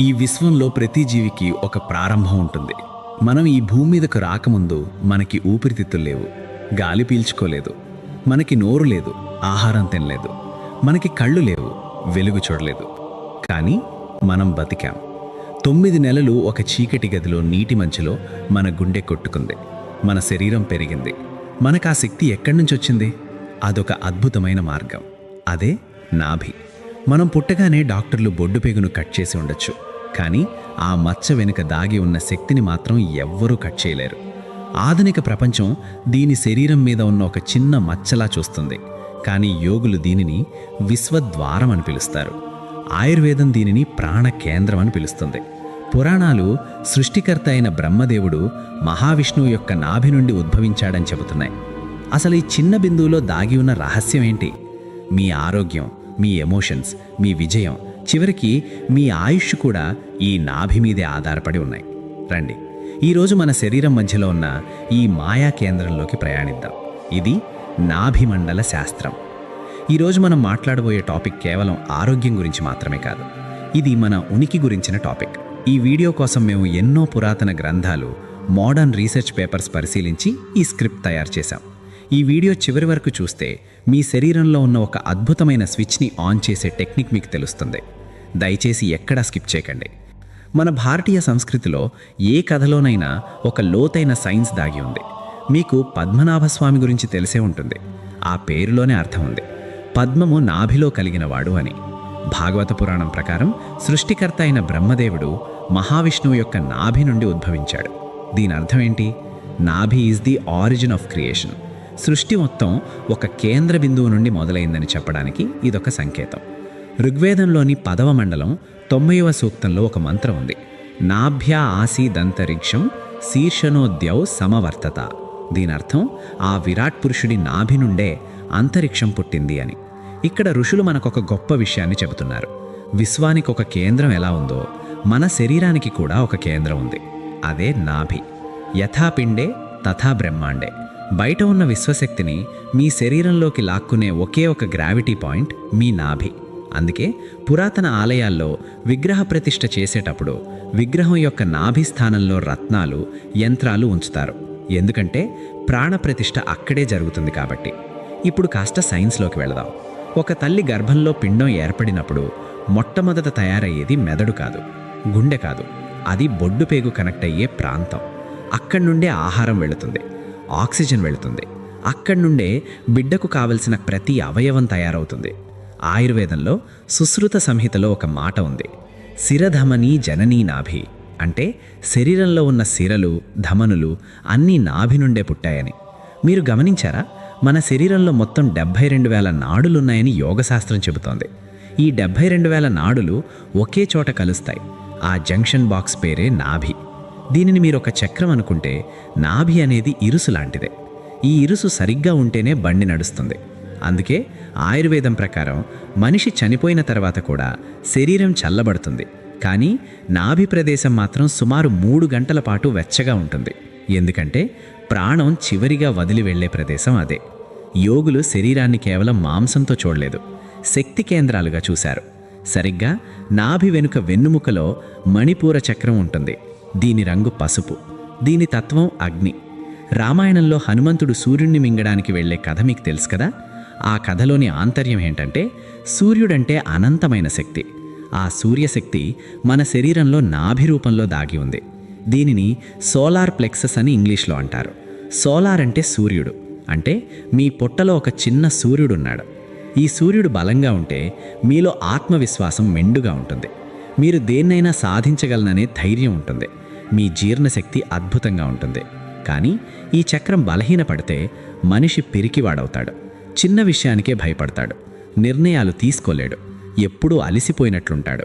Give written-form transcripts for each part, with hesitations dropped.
ఈ విశ్వంలో ప్రతి జీవికి ఒక ప్రారంభం ఉంటుంది. మనం ఈ భూమి మీదకు రాకముందు మనకి ఊపిరితిత్తులు లేవు, గాలి పీల్చుకోలేదు, మనకి నోరు లేదు, ఆహారం తినలేదు, మనకి కళ్ళు లేవు, వెలుగు చూడలేదు. కానీ మనం బతికాం. 9 నెలలు ఒక చీకటి గదిలో నీటి మధ్యలో మన గుండె కొట్టుకుంది, మన శరీరం పెరిగింది. మనకు ఆ శక్తి ఎక్కడి నుంచి వచ్చింది? అదొక అద్భుతమైన మార్గం. అదే నాభి. మనం పుట్టగానే డాక్టర్లు బొడ్డు పేగును కట్ చేసి ఉండొచ్చు, కానీ ఆ మచ్చ వెనుక దాగి ఉన్న శక్తిని మాత్రం ఎవ్వరూ కట్ చేయలేరు. ఆధునిక ప్రపంచం దీని శరీరం మీద ఉన్న ఒక చిన్న మచ్చలా చూస్తుంది, కానీ యోగులు దీనిని విశ్వద్వారం అని పిలుస్తారు. ఆయుర్వేదం దీనిని ప్రాణ కేంద్రం అని పిలుస్తుంది. పురాణాలు సృష్టికర్త అయిన బ్రహ్మదేవుడు మహావిష్ణువు యొక్క నాభి నుండి ఉద్భవించాడని చెబుతున్నాయి. అసలు ఈ చిన్న బిందువులో దాగి ఉన్న రహస్యం ఏంటి? మీ ఆరోగ్యం, మీ ఎమోషన్స్, మీ విజయం, చివరికి మీ ఆయుష్ కూడా ఈ నాభి మీదే ఆధారపడి ఉన్నాయి. రండి, ఈరోజు మన శరీరం మధ్యలో ఉన్న ఈ మాయా కేంద్రంలోకి ప్రయాణిద్దాం. ఇది నాభి మండల శాస్త్రం. ఈరోజు మనం మాట్లాడబోయే టాపిక్ కేవలం ఆరోగ్యం గురించి మాత్రమే కాదు, ఇది మన ఉనికి గురించిన టాపిక్. ఈ వీడియో కోసం మేము ఎన్నో పురాతన గ్రంథాలు, మోడర్న్ రీసెర్చ్ పేపర్స్ పరిశీలించి ఈ స్క్రిప్ట్ తయారు చేశాం. ఈ వీడియో చివరి వరకు చూస్తే మీ శరీరంలో ఉన్న ఒక అద్భుతమైన స్విచ్ని ఆన్ చేసే టెక్నిక్ మీకు తెలుస్తుంది. దయచేసి ఎక్కడా స్కిప్ చేయకండి. మన భారతీయ సంస్కృతిలో ఏ కథలోనైనా ఒక లోతైన సైన్స్ దాగి ఉంది. మీకు పద్మనాభస్వామి గురించి తెలిసే ఉంటుంది. ఆ పేరులోనే అర్థం ఉంది, పద్మము నాభిలో కలిగినవాడు అని. భాగవత పురాణం ప్రకారం సృష్టికర్త అయిన బ్రహ్మదేవుడు మహావిష్ణువు యొక్క నాభి నుండి ఉద్భవించాడు. దీని అర్థం ఏంటి? నాభి is the origin of creation. సృష్టి మొత్తం ఒక కేంద్ర బిందువు నుండి మొదలైందని చెప్పడానికి ఇదొక సంకేతం. ఋగ్వేదంలోని 10వ మండలం 90వ సూక్తంలో ఒక మంత్రం ఉంది, నాభ్యా ఆసీదంతరిక్షం శీర్షణోద్యౌ సమవర్తత. దీని అర్థం ఆ విరాట్ పురుషుడి నాభి నుండే అంతరిక్షం పుట్టింది అని. ఇక్కడ ఋషులు మనకొక గొప్ప విషయాన్ని చెబుతున్నారు. విశ్వానికి ఒక కేంద్రం ఎలా ఉందో మన శరీరానికి కూడా ఒక కేంద్రం ఉంది. అదే నాభి. యథాపిండే తథా బ్రహ్మాండే. బయట ఉన్న విశ్వశక్తిని మీ శరీరంలోకి లాక్కునే ఒకే ఒక గ్రావిటీ పాయింట్ మీ నాభి. అందుకే పురాతన ఆలయాల్లో విగ్రహ ప్రతిష్ఠ చేసేటప్పుడు విగ్రహం యొక్క నాభి స్థానంలో రత్నాలు, యంత్రాలు ఉంచుతారు. ఎందుకంటే ప్రాణప్రతిష్ఠ అక్కడే జరుగుతుంది కాబట్టి. ఇప్పుడు కాస్త సైన్స్లోకి వెళదాం. ఒక తల్లి గర్భంలో పిండం ఏర్పడినప్పుడు మొట్టమొదట తయారయ్యేది మెదడు కాదు, గుండె కాదు, అది బొడ్డు పేగు కనెక్ట్ అయ్యే ప్రాంతం. అక్కడి నుండే ఆహారం వెళుతుంది, ఆక్సిజన్ వెళుతుంది. అక్కడి నుండే బిడ్డకు కావలసిన ప్రతి అవయవం తయారవుతుంది. ఆయుర్వేదంలో సుశ్రుత సంహితలో ఒక మాట ఉంది, శిరధమనీ జననీ నాభి. అంటే శరీరంలో ఉన్న సిరలు, ధమనులు అన్నీ నాభి నుండే పుట్టాయని. మీరు గమనించారా? మన శరీరంలో మొత్తం 72,000 నాడులున్నాయని యోగశాస్త్రం చెబుతోంది. ఈ 72,000 నాడులు ఒకే చోట కలుస్తాయి. ఆ జంక్షన్ బాక్స్ పేరే నాభి. దీనిని మీరు ఒక చక్రం అనుకుంటే, నాభి అనేది ఇరుసు లాంటిదే. ఈ ఇరుసు సరిగ్గా ఉంటేనే బండి నడుస్తుంది. అందుకే ఆయుర్వేదం ప్రకారం మనిషి చనిపోయిన తర్వాత కూడా శరీరం చల్లబడుతుంది, కానీ నాభి ప్రదేశం మాత్రం సుమారు 3 గంటల పాటు వెచ్చగా ఉంటుంది. ఎందుకంటే ప్రాణం చివరిగా వదిలి వెళ్లే ప్రదేశం అదే. యోగులు శరీరాన్ని కేవలం మాంసంతో చూడలేదు, శక్తి కేంద్రాలుగా చూశారు. సరిగ్గా నాభి వెనుక వెన్నుముకలో మణిపూర చక్రం ఉంటుంది. దీని రంగు పసుపు, దీని తత్వం అగ్ని. రామాయణంలో హనుమంతుడు సూర్యుడిని మింగడానికి వెళ్లే కథ మీకు తెలుసు కదా? ఆ కథలోని ఆంతర్యం ఏంటంటే, సూర్యుడంటే అనంతమైన శక్తి. ఆ సూర్యశక్తి మన శరీరంలో నాభి రూపంలో దాగి ఉంది. దీనిని సోలార్ ప్లెక్సస్ అని ఇంగ్లీష్లో అంటారు. సోలార్ అంటే సూర్యుడు, అంటే మీ పొట్టలో ఒక చిన్న సూర్యుడున్నాడు. ఈ సూర్యుడు బలంగా ఉంటే మీలో ఆత్మవిశ్వాసం మెండుగా ఉంటుంది. మీరు దేన్నైనా సాధించగలననే ధైర్యం ఉంటుంది. మీ జీర్ణశక్తి అద్భుతంగా ఉంటుంది. కానీ ఈ చక్రం బలహీనపడితే మనిషి పిరికివాడవుతాడు, చిన్న విషయానికే భయపడతాడు, నిర్ణయాలు తీసుకోలేడు, ఎప్పుడూ అలసిపోయినట్లుంటాడు.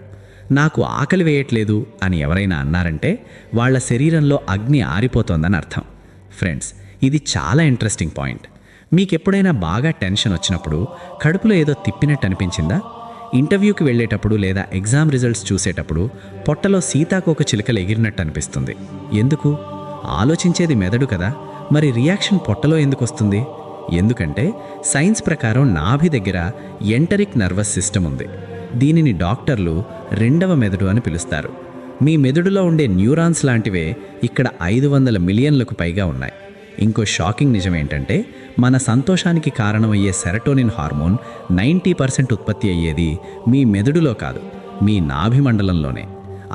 నాకు ఆకలి వేయట్లేదు అని ఎవరైనా అన్నారంటే వాళ్ళ శరీరంలో అగ్ని ఆరిపోతోందని అర్థం. ఫ్రెండ్స్, ఇది చాలా ఇంట్రెస్టింగ్ పాయింట్. మీకెప్పుడైనా బాగా టెన్షన్ వచ్చినప్పుడు కడుపులో ఏదో తిప్పినట్టు అనిపించిందా? ఇంటర్వ్యూకి వెళ్ళేటప్పుడు లేదా ఎగ్జామ్ రిజల్ట్స్ చూసేటప్పుడు పొట్టలో సీతాకోక చిలుకలు ఎగిరినట్టు అనిపిస్తుంది. ఎందుకు? ఆలోచించేది మెదడు కదా, మరి రియాక్షన్ పొట్టలో ఎందుకు వస్తుంది? ఎందుకంటే సైన్స్ ప్రకారం నాభి దగ్గర ఎంటరిక్ నర్వస్ సిస్టమ్ ఉంది. దీనిని డాక్టర్లు రెండవ మెదడు అని పిలుస్తారు. మీ మెదడులో ఉండే న్యూరాన్స్ లాంటివే ఇక్కడ 500 మిలియన్లకు పైగా ఉన్నాయి. ఇంకో షాకింగ్ నిజం ఏంటంటే మన సంతోషానికి కారణమయ్యే సెరటోనిన్ హార్మోన్ 90% ఉత్పత్తి అయ్యేది మీ మెదడులో కాదు, మీ నాభి మండలంలోనే.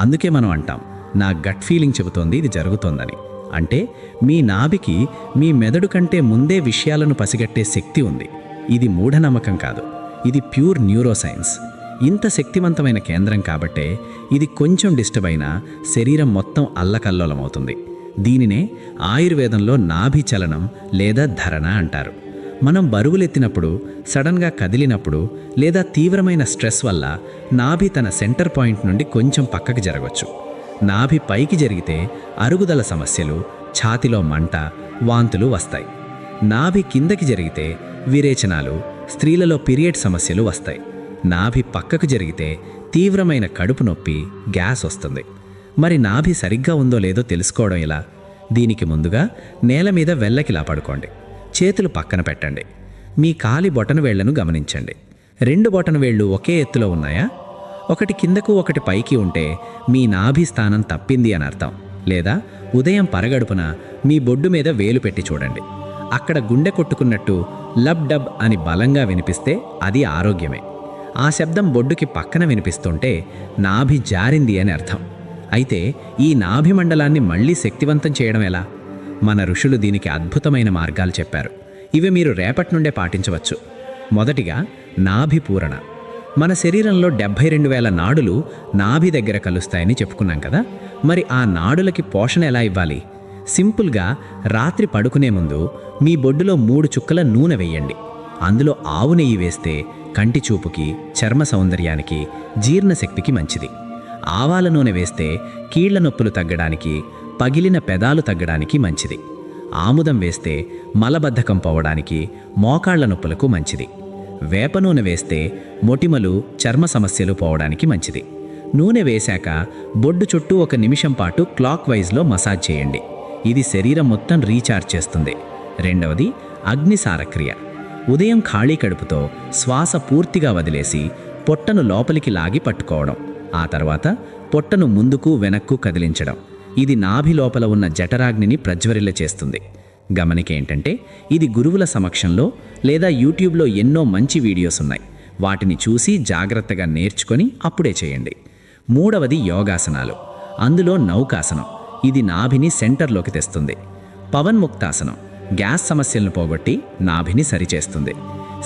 అందుకే మనం అంటాం, నా గట్ ఫీలింగ్ చెబుతోంది ఇది జరుగుతోందని. అంటే మీ నాభికి మీ మెదడు కంటే ముందే విషయాలను పసిగట్టే శక్తి ఉంది. ఇది మూఢనమ్మకం కాదు, ఇది ప్యూర్ న్యూరోసైన్స్. ఇంత శక్తివంతమైన కేంద్రం కాబట్టే ఇది కొంచెం డిస్టర్బ్ అయినా శరీరం మొత్తం అల్లకల్లోలమవుతుంది. దీనినే ఆయుర్వేదంలో నాభి చలనం లేదా ధరణ అంటారు. మనం బరువులెత్తినప్పుడు, సడన్గా కదిలినప్పుడు లేదా తీవ్రమైన స్ట్రెస్ వల్ల నాభి తన సెంటర్ పాయింట్ నుండి కొంచెం పక్కకి జరగవచ్చు. నాభి పైకి జరిగితే అరుగుదల సమస్యలు, ఛాతిలో మంట, వాంతులు వస్తాయి. నాభి కిందకి జరిగితే విరేచనాలు, స్త్రీలలో పీరియడ్ సమస్యలు వస్తాయి. నాభి పక్కకు జరిగితే తీవ్రమైన కడుపు నొప్పి, గ్యాస్ వస్తుంది. మరి నాభి సరిగ్గా ఉందో లేదో తెలుసుకోవడం ఎలా? దీనికి ముందుగా నేల మీద వెల్లకిలా పడుకోండి. చేతులు పక్కన పెట్టండి. మీ కాలి బొటనవేళ్లను గమనించండి. 2 బొటనవేళ్లు ఒకే ఎత్తులో ఉన్నాయా? ఒకటి కిందకు ఒకటి పైకి ఉంటే మీ నాభి స్థానం తప్పింది అని అర్థం. లేదా ఉదయం పరగడుపున మీ బొడ్డు మీద వేలు పెట్టి చూడండి. అక్కడ గుండె కొట్టుకున్నట్టు లబ్ డబ్ అని బలంగా వినిపిస్తే అది ఆరోగ్యమే. ఆ శబ్దం బొడ్డుకి పక్కన వినిపిస్తుంటే నాభి జారింది అని అర్థం. అయితే ఈ నాభి మండలాన్ని మళ్ళీ శక్తివంతం చేయడం ఎలా? మన ఋషులు దీనికి అద్భుతమైన మార్గాలు చెప్పారు. ఇవి మీరు రేపటి నుండే పాటించవచ్చు. మొదటిగా నాభి పూరణ. మన శరీరంలో 72,000 నాడులు నాభి దగ్గర కలుస్తాయని చెప్పుకున్నాం కదా. మరి ఆ నాడులకి పోషణ ఎలా ఇవ్వాలి? సింపుల్గా రాత్రి పడుకునే ముందు మీ బొడ్డులో 3 చుక్కల నూనె వేయండి. అందులో ఆవు నెయ్యి వేస్తే కంటి చూపుకి, చర్మ సౌందర్యానికి, జీర్ణశక్తికి మంచిది. ఆవాల నూనె వేస్తే కీళ్ల నొప్పులు తగ్గడానికి, పగిలిన పెదాలు తగ్గడానికి మంచిది. ఆముదం వేస్తే మలబద్ధకం పోవడానికి, మోకాళ్ల నొప్పులకు మంచిది. వేప నూనె వేస్తే మొటిమలు, చర్మ సమస్యలు పోవడానికి మంచిది. నూనె వేశాక బొడ్డు చుట్టూ 1 నిమిషం పాటు క్లాక్ వైజ్లో మసాజ్ చేయండి. ఇది శరీరం మొత్తం రీఛార్జ్ చేస్తుంది. రెండవది అగ్నిసారక్రియ. ఉదయం ఖాళీ కడుపుతో శ్వాస పూర్తిగా వదిలేసి పొట్టను లోపలికి లాగి పట్టుకోవడం. ఆ తర్వాత పొట్టను ముందుకు వెనక్కు కదిలించడం. ఇది నాభి లోపల ఉన్న జఠరాగ్నిని ప్రజ్వరిల్ల చేస్తుంది. గమనికేంటంటే ఇది గురువుల సమక్షంలో లేదా యూట్యూబ్లో ఎన్నో మంచి వీడియోస్ ఉన్నాయి. వాటిని చూసి జాగ్రత్తగా నేర్చుకొని అప్పుడే చేయండి. మూడవది యోగాసనాలు. అందులో నౌకాసనం. ఇది నాభిని సెంటర్లోకి తెస్తుంది. పవన్ముక్తాసనం గ్యాస్ సమస్యలను పోగొట్టి నాభిని సరిచేస్తుంది.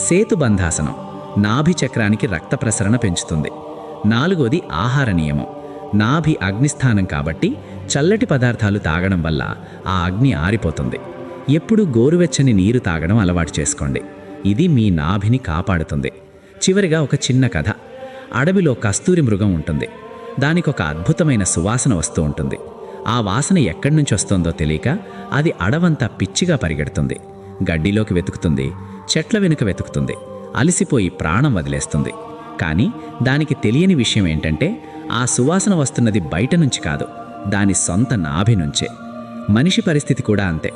సేతుబంధాసనం నాభి చక్రానికి రక్త ప్రసరణ పెంచుతుంది. నాలుగోది ఆహార నియమం. నాభి అగ్నిస్థానం కాబట్టి చల్లటి పదార్థాలు తాగడం వల్ల ఆ అగ్ని ఆరిపోతుంది. ఎప్పుడూ గోరువెచ్చని నీరు తాగడం అలవాటు చేసుకోండి. ఇది మీ నాభిని కాపాడుతుంది. చివరిగా ఒక చిన్న కథ. అడవిలో కస్తూరి మృగం ఉంటుంది. దానికొక అద్భుతమైన సువాసన వస్తూ ఉంటుంది. ఆ వాసన ఎక్కడి నుంచి వస్తుందో తెలియక అది అడవంతా పిచ్చిగా పరిగెడుతుంది. గడ్డిలోకి వెతుకుతుంది, చెట్ల వెనుక వెతుకుతుంది, అలసిపోయి ప్రాణం వదిలేస్తుంది. కానీ దానికి తెలియని విషయం ఏంటంటే ఆ సువాసన వస్తున్నది బయట నుంచి కాదు, దాని సొంత నాభి నుంచే. మనిషి పరిస్థితి కూడా అంతే.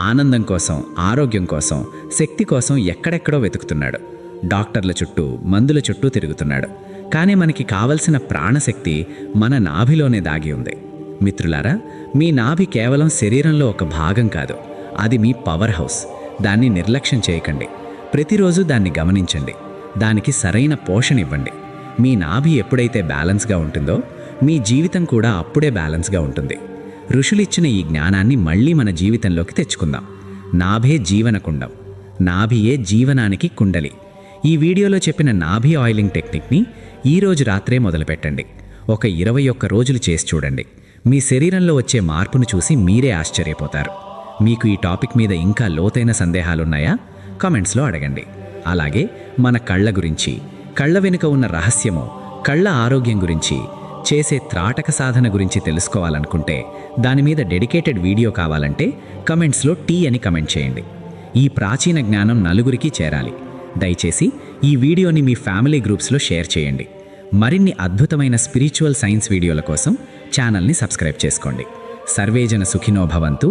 ఆనందం కోసం, ఆరోగ్యం కోసం, శక్తి కోసం ఎక్కడెక్కడో వెతుకుతున్నాడు. డాక్టర్ల చుట్టూ, మందుల చుట్టూ తిరుగుతున్నాడు. కానీ మనకి కావలసిన ప్రాణశక్తి మన నాభిలోనే దాగి ఉంది. మిత్రులారా, మీ నాభి కేవలం శరీరంలో ఒక భాగం కాదు, అది మీ పవర్ హౌస్. దాన్ని నిర్లక్ష్యం చేయకండి. ప్రతిరోజు దాన్ని గమనించండి. దానికి సరైన పోషణ ఇవ్వండి. మీ నాభి ఎప్పుడైతే బ్యాలెన్స్గా ఉంటుందో మీ జీవితం కూడా అప్పుడే బ్యాలెన్స్గా ఉంటుంది. ఋషులిచ్చిన ఈ జ్ఞానాన్ని మళ్ళీ మన జీవితంలోకి తెచ్చుకుందాం. నాభే జీవనకుండం, నాభియే జీవనానికి కుండలి. ఈ వీడియోలో చెప్పిన నాభి ఆయిలింగ్ టెక్నిక్ని ఈరోజు రాత్రే మొదలుపెట్టండి. ఒక 21 రోజులు చేసి చూడండి. మీ శరీరంలో వచ్చే మార్పును చూసి మీరే ఆశ్చర్యపోతారు. మీకు ఈ టాపిక్ మీద ఇంకా లోతైన సందేహాలున్నాయా? కామెంట్స్లో అడగండి. అలాగే మన కళ్ళ గురించి, కళ్ళ వెనుక ఉన్న రహస్యమో, కళ్ళ ఆరోగ్యం గురించి, చేసే త్రాటక సాధన గురించి తెలుసుకోవాలనుకుంటే, దాని మీద డెడికేటెడ్ వీడియో కావాలంటే కమెంట్స్లో టీ అని కమెంట్ చేయండి. ఈ ప్రాచీన జ్ఞానం నలుగురికి చేరాలి. దయచేసి ఈ వీడియోని మీ ఫ్యామిలీ గ్రూప్స్లో షేర్ చేయండి. మరిన్ని అద్భుతమైన స్పిరిచువల్ సైన్స్ వీడియోల కోసం ఛానల్ని సబ్స్క్రైబ్ చేసుకోండి. సర్వేజన సుఖినో భవంతు.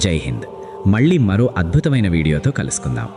జై హింద్. మళ్ళీ మరో అద్భుతమైన వీడియోతో కలుసుకుందాం.